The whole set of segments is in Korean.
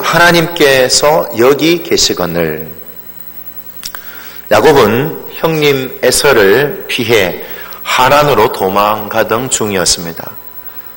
하나님께서 여기 계시거늘. 야곱은 형님 에서를 피해 하란으로 도망가던 중이었습니다.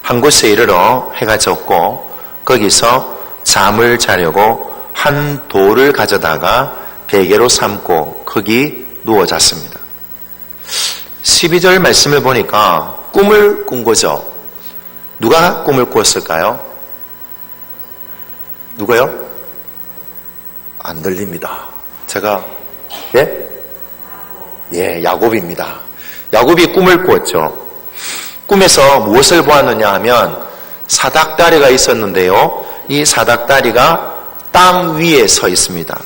한 곳에 이르러 해가 졌고 거기서 잠을 자려고 한 돌을 가져다가 베개로 삼고 거기 누워 잤습니다. 12절 말씀을 보니까 꿈을 꾼 거죠. 누가 꿈을 꿨을까요? 누가요? 안 들립니다. 제가 야곱입니다. 야곱이 꿈을 꾸었죠. 꿈에서 무엇을 보았느냐 하면 사닥다리가 있었는데요. 이 사닥다리가 땅 위에 서 있습니다.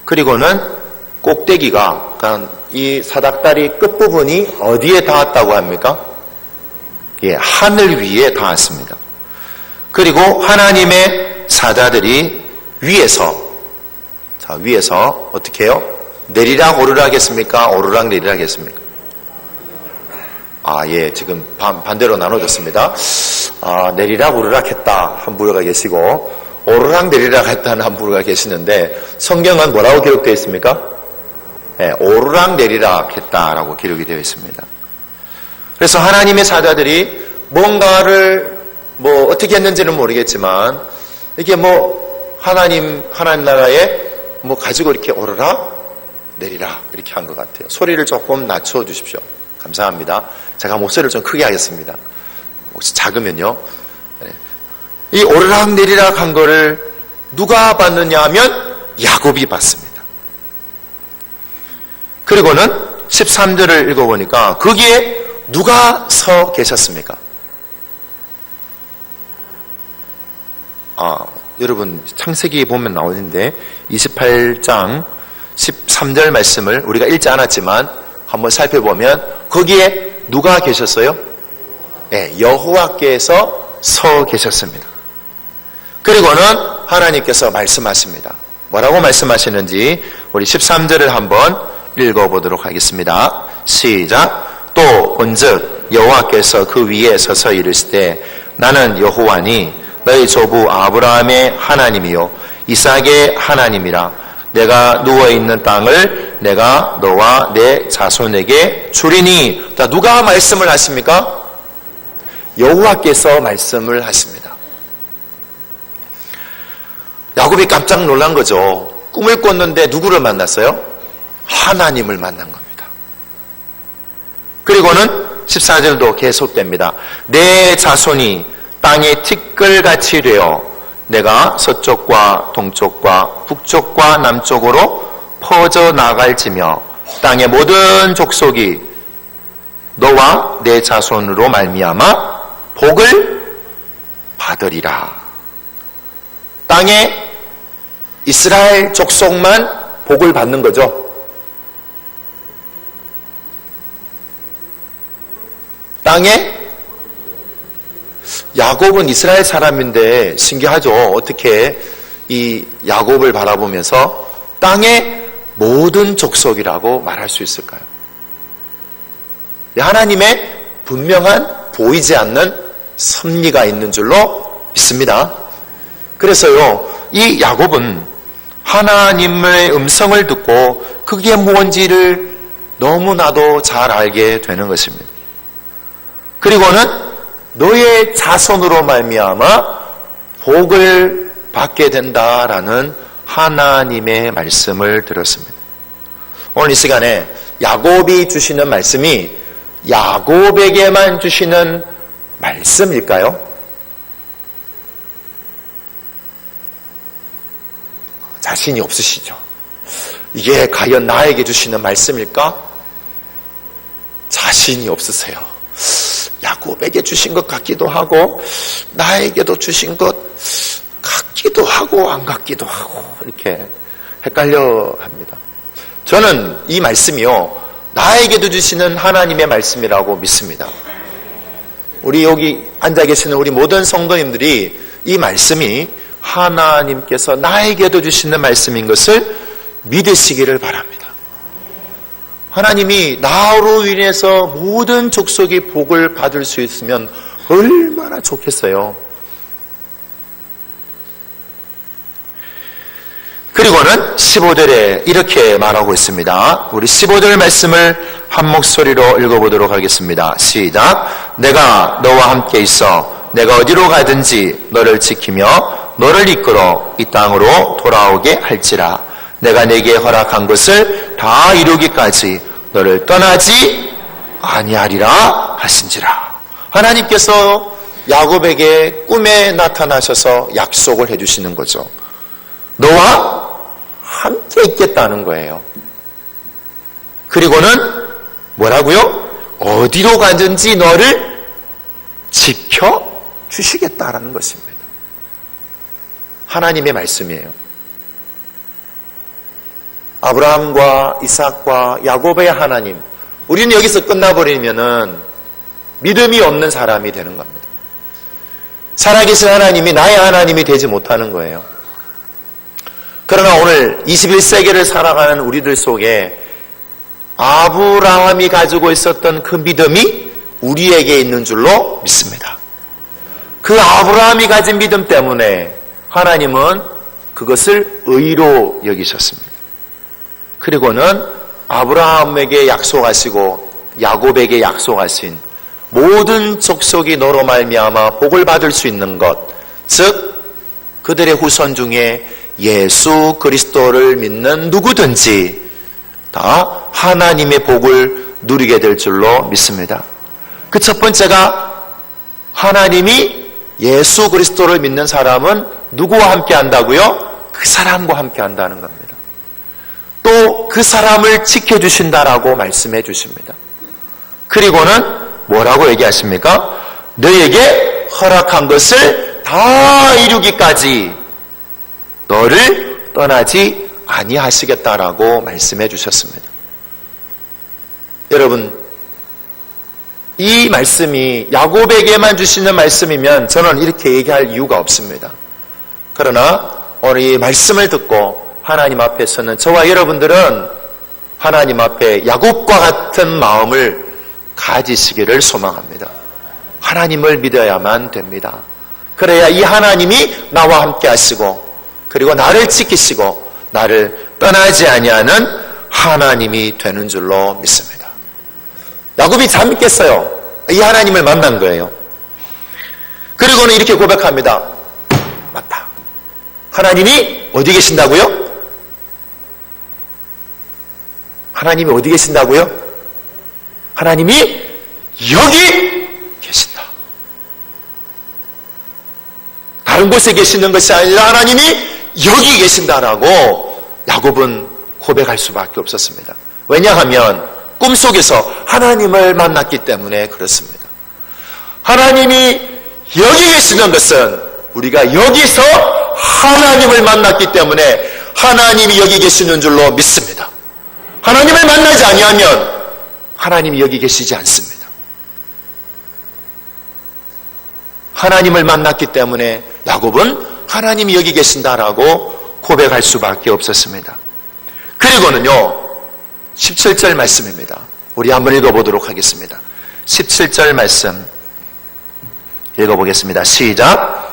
그리고는 꼭대기가, 그러니까 이 사닥다리 끝부분이 어디에 닿았다고 합니까? 하늘 위에 닿았습니다. 그리고 하나님의 사자들이 위에서 어떻게 해요? 내리락 오르락 했습니까? 오르락 내리락 했습니까? 지금 반대로 나눠졌습니다. 내리락 오르락 했다 한 부류가 계시고 오르락 내리락 했다는 한 부류가 계시는데 성경은 뭐라고 기록되어 있습니까? 오르락 내리락 했다라고 기록이 되어 있습니다. 그래서 하나님의 사자들이 뭔가를 어떻게 했는지는 모르겠지만 이게 하나님 나라에 가지고 이렇게 오르락 내리락 이렇게 한 것 같아요. 소리를 조금 낮춰 주십시오. 감사합니다. 제가 목소리를 좀 크게 하겠습니다. 혹시 작으면요. 이 오르락 내리락 한 거를 누가 봤느냐 하면 야곱이 봤습니다. 그리고는 13절을 읽어보니까 거기에 누가 서 계셨습니까? 여러분 창세기 보면 나오는데 28장 13절 말씀을 우리가 읽지 않았지만 한번 살펴보면 거기에 누가 계셨어요? 여호와께서 서 계셨습니다. 그리고는 하나님께서 말씀하십니다. 뭐라고 말씀하시는지 우리 13절을 한번 읽어보도록 하겠습니다. 시작. 또 본즉 여호와께서 그 위에 서서 이르시되 나는 여호와니 너희 조부 아브라함의 하나님이요 이삭의 하나님이라. 내가 누워있는 땅을 내가 너와 내 자손에게 주리니. 자, 누가 말씀을 하십니까? 여호와께서 말씀을 하십니다. 야곱이 깜짝 놀란 거죠. 꿈을 꿨는데 누구를 만났어요? 하나님을 만난 겁니다. 그리고는 14절도 계속됩니다. 내 자손이 땅의 티끌같이 되어 내가 서쪽과 동쪽과 북쪽과 남쪽으로 퍼져 나갈지며 땅의 모든 족속이 너와 내 자손으로 말미암아 복을 받으리라. 땅에 이스라엘 족속만 복을 받는 거죠. 땅에 야곱은 이스라엘 사람인데 신기하죠. 어떻게 이 야곱을 바라보면서 땅의 모든 족속이라고 말할 수 있을까요? 하나님의 분명한 보이지 않는 섭리가 있는 줄로 믿습니다. 그래서요, 이 야곱은 하나님의 음성을 듣고 그게 뭔지를 너무나도 잘 알게 되는 것입니다. 그리고는 너의 자손으로 말미암아 복을 받게 된다라는 하나님의 말씀을 들었습니다. 오늘 이 시간에 야곱이 주시는 말씀이 야곱에게만 주시는 말씀일까요? 자신이 없으시죠? 이게 과연 나에게 주시는 말씀일까? 자신이 없으세요. 야곱에게 주신 것 같기도 하고 나에게도 주신 것 같기도 하고 안 같기도 하고 이렇게 헷갈려 합니다. 저는 이 말씀이요 나에게도 주시는 하나님의 말씀이라고 믿습니다. 우리 여기 앉아 계시는 우리 모든 성도님들이 이 말씀이 하나님께서 나에게도 주시는 말씀인 것을 믿으시기를 바랍니다. 하나님이 나로 인해서 모든 족속이 복을 받을 수 있으면 얼마나 좋겠어요. 그리고는 15절에 이렇게 말하고 있습니다. 우리 15절 말씀을 한 목소리로 읽어보도록 하겠습니다. 시작. 내가 너와 함께 있어 내가 어디로 가든지 너를 지키며 너를 이끌어 이 땅으로 돌아오게 할지라. 내가 내게 허락한 것을 다 이루기까지 너를 떠나지 아니하리라 하신지라. 하나님께서 야곱에게 꿈에 나타나셔서 약속을 해주시는 거죠. 너와 함께 있겠다는 거예요. 그리고는 뭐라고요? 어디로 가든지 너를 지켜주시겠다라는 것입니다. 하나님의 말씀이에요. 아브라함과 이삭과 야곱의 하나님, 우리는 여기서 끝나버리면은 믿음이 없는 사람이 되는 겁니다. 살아계신 하나님이 나의 하나님이 되지 못하는 거예요. 그러나 오늘 21세기를 살아가는 우리들 속에 아브라함이 가지고 있었던 그 믿음이 우리에게 있는 줄로 믿습니다. 그 아브라함이 가진 믿음 때문에 하나님은 그것을 의로 여기셨습니다. 그리고는 아브라함에게 약속하시고 야곱에게 약속하신 모든 족속이 너로 말미암아 복을 받을 수 있는 것, 즉 그들의 후손 중에 예수 그리스도를 믿는 누구든지 다 하나님의 복을 누리게 될 줄로 믿습니다. 그 첫 번째가 하나님이 예수 그리스도를 믿는 사람은 누구와 함께 한다고요? 그 사람과 함께 한다는 겁니다. 또 그 사람을 지켜주신다라고 말씀해 주십니다. 그리고는 뭐라고 얘기하십니까? 너에게 허락한 것을 다 이루기까지 너를 떠나지 아니하시겠다라고 말씀해 주셨습니다. 여러분, 이 말씀이 야곱에게만 주시는 말씀이면 저는 이렇게 얘기할 이유가 없습니다. 그러나 오늘 이 말씀을 듣고 하나님 앞에서는 저와 여러분들은 하나님 앞에 야곱과 같은 마음을 가지시기를 소망합니다. 하나님을 믿어야만 됩니다. 그래야 이 하나님이 나와 함께 하시고 그리고 나를 지키시고 나를 떠나지 아니하는 하나님이 되는 줄로 믿습니다. 야곱이 잘 믿겠어요. 이 하나님을 만난 거예요. 그리고는 이렇게 고백합니다. 맞다. 하나님이 어디 계신다고요? 하나님이 어디 계신다고요? 하나님이 여기 계신다. 다른 곳에 계시는 것이 아니라 하나님이 여기 계신다라고 야곱은 고백할 수밖에 없었습니다. 왜냐하면 꿈속에서 하나님을 만났기 때문에 그렇습니다. 하나님이 여기 계시는 것은 우리가 여기서 하나님을 만났기 때문에 하나님이 여기 계시는 줄로 믿습니다. 하나님을 만나지 아니하면 하나님이 여기 계시지 않습니다. 하나님을 만났기 때문에 야곱은 하나님이 여기 계신다라고 고백할 수밖에 없었습니다. 그리고는요 17절 말씀입니다. 우리 한번 읽어보도록 하겠습니다. 17절 말씀 읽어보겠습니다. 시작.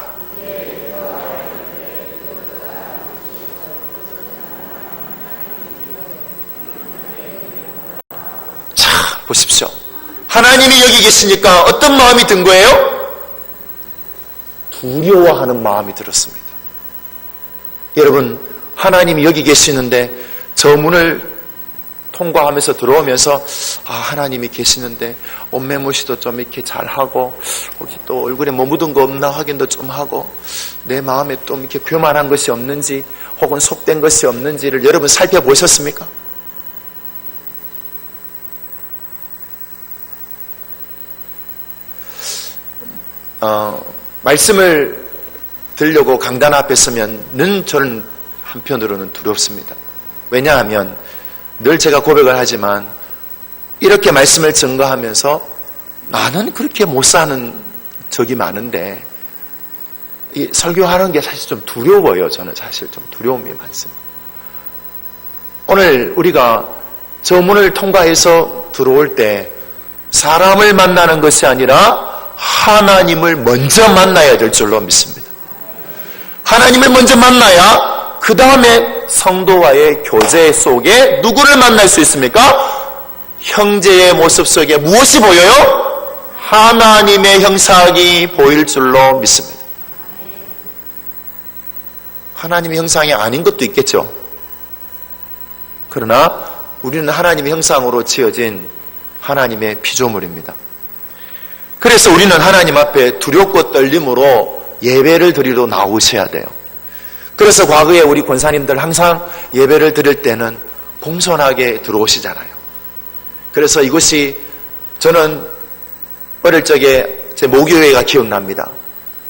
자, 보십시오. 하나님이 여기 계시니까 어떤 마음이 든 거예요? 두려워하는 마음이 들었습니다. 여러분, 하나님이 여기 계시는데 저 문을 통과하면서 들어오면서 하나님이 계시는데 옷매무시도 좀 이렇게 잘하고 혹시 또 얼굴에 뭐 묻은 거 없나 확인도 좀 하고 내 마음에 좀 이렇게 교만한 것이 없는지 혹은 속된 것이 없는지를 여러분 살펴보셨습니까? 말씀을 들으려고 강단 앞에 서면 저는 한편으로는 두렵습니다. 왜냐하면 늘 제가 고백을 하지만 이렇게 말씀을 증거하면서 나는 그렇게 못 사는 적이 많은데 이 설교하는 게 사실 좀 두려워요. 저는 사실 좀 두려움이 많습니다. 오늘 우리가 저 문을 통과해서 들어올 때 사람을 만나는 것이 아니라 하나님을 먼저 만나야 될 줄로 믿습니다. 하나님을 먼저 만나야 그 다음에 성도와의 교제 속에 누구를 만날 수 있습니까? 형제의 모습 속에 무엇이 보여요? 하나님의 형상이 보일 줄로 믿습니다. 하나님의 형상이 아닌 것도 있겠죠. 그러나 우리는 하나님의 형상으로 지어진 하나님의 피조물입니다. 그래서 우리는 하나님 앞에 두렵고 떨림으로 예배를 드리러 나오셔야 돼요. 그래서 과거에 우리 권사님들 항상 예배를 드릴 때는 공손하게 들어오시잖아요. 그래서 이곳이 저는 어릴 적에 제 모교회가 기억납니다.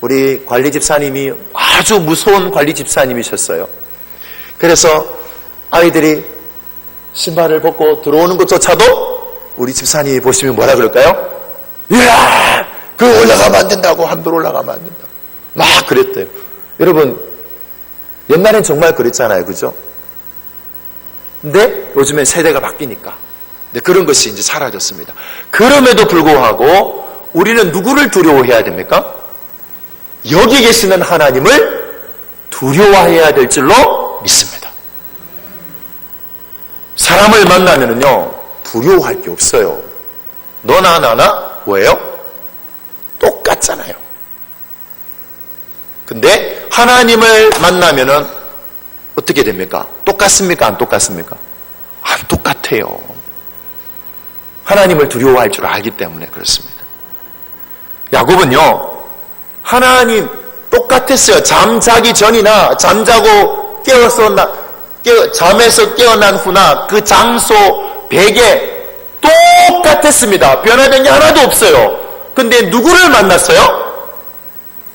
우리 관리 집사님이 아주 무서운 관리 집사님이셨어요. 그래서 아이들이 신발을 벗고 들어오는 것조차도 우리 집사님이 보시면 뭐라 그럴까요? 이야, 그 올라가면 안 된다고, 함부로 올라가면 안 된다고 막 그랬대요. 여러분, 옛날엔 정말 그랬잖아요, 그죠? 근데 요즘엔 세대가 바뀌니까 그런 것이 이제 사라졌습니다. 그럼에도 불구하고 우리는 누구를 두려워해야 됩니까? 여기 계시는 하나님을 두려워해야 될 줄로 믿습니다. 사람을 만나면은요, 두려워할 게 없어요. 너나 나나 뭐예요? 똑같잖아요. 근데 하나님을 만나면은 어떻게 됩니까? 똑같습니까? 안 똑같습니까? 안 똑같아요. 하나님을 두려워할 줄 알기 때문에 그렇습니다. 야곱은요, 하나님 똑같았어요. 잠자기 전이나 잠자고 잠에서 깨어난 후나 그 장소, 베개 똑같았습니다. 변화된 게 하나도 없어요. 근데 누구를 만났어요?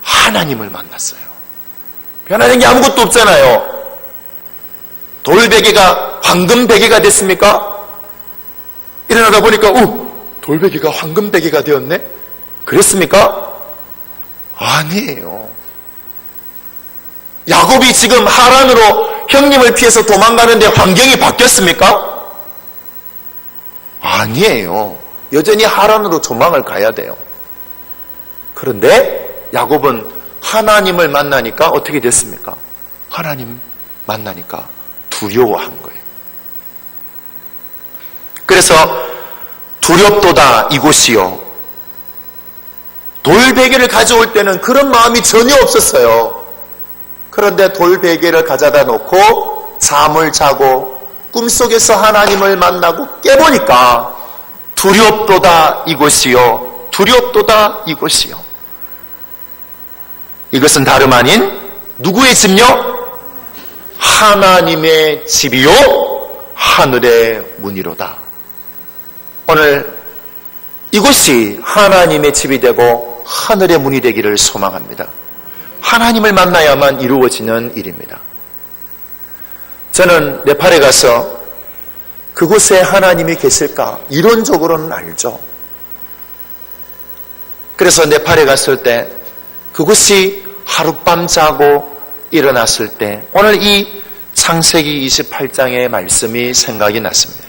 하나님을 만났어요. 변화된 게 아무것도 없잖아요. 돌베개가 황금베개가 됐습니까? 일어나다 보니까 돌베개가 황금베개가 되었네? 그랬습니까? 아니에요. 야곱이 지금 하란으로 형님을 피해서 도망가는데 환경이 바뀌었습니까? 아니에요. 여전히 하란으로 조망을 가야 돼요. 그런데 야곱은 하나님을 만나니까 어떻게 됐습니까? 하나님 만나니까 두려워한 거예요. 그래서 두렵도다 이곳이요. 돌베개를 가져올 때는 그런 마음이 전혀 없었어요. 그런데 돌베개를 가져다 놓고 잠을 자고 꿈속에서 하나님을 만나고 깨보니까 두렵도다 이곳이요. 두렵도다 이곳이요. 이것은 다름 아닌 누구의 집요? 하나님의 집이요. 하늘의 문이로다. 오늘 이곳이 하나님의 집이 되고 하늘의 문이 되기를 소망합니다. 하나님을 만나야만 이루어지는 일입니다. 저는 네팔에 가서 그곳에 하나님이 계실까? 이론적으로는 알죠. 그래서 네팔에 갔을 때 그곳이 하룻밤 자고 일어났을 때 오늘 이 창세기 28장의 말씀이 생각이 났습니다.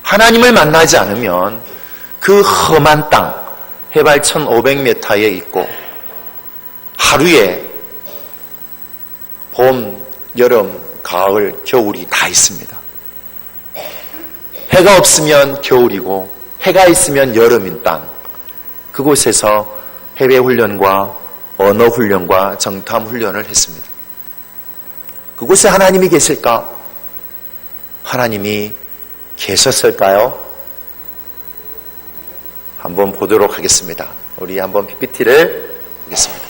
하나님을 만나지 않으면 그 험한 땅, 해발 1500m에 있고 하루에 봄, 여름, 가을, 겨울이 다 있습니다. 해가 없으면 겨울이고 해가 있으면 여름인 땅, 그곳에서 해외 훈련과 언어 훈련과 정탐 훈련을 했습니다. 그곳에 하나님이 계실까? 하나님이 계셨을까요? 한번 보도록 하겠습니다. 우리 한번 PPT를 보겠습니다.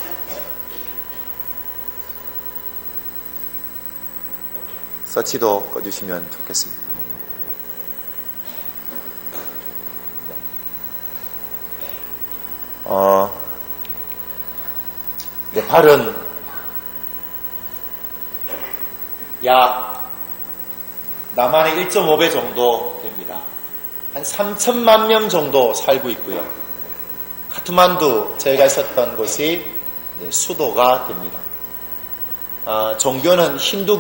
서치도 꺼주시면 좋겠습니다. 네팔은 약 남한의 1.5배 정도 됩니다. 한 3천만 명 정도 살고 있고요. 카트만두, 저희가 있었던 곳이 수도가 됩니다. 종교는 힌두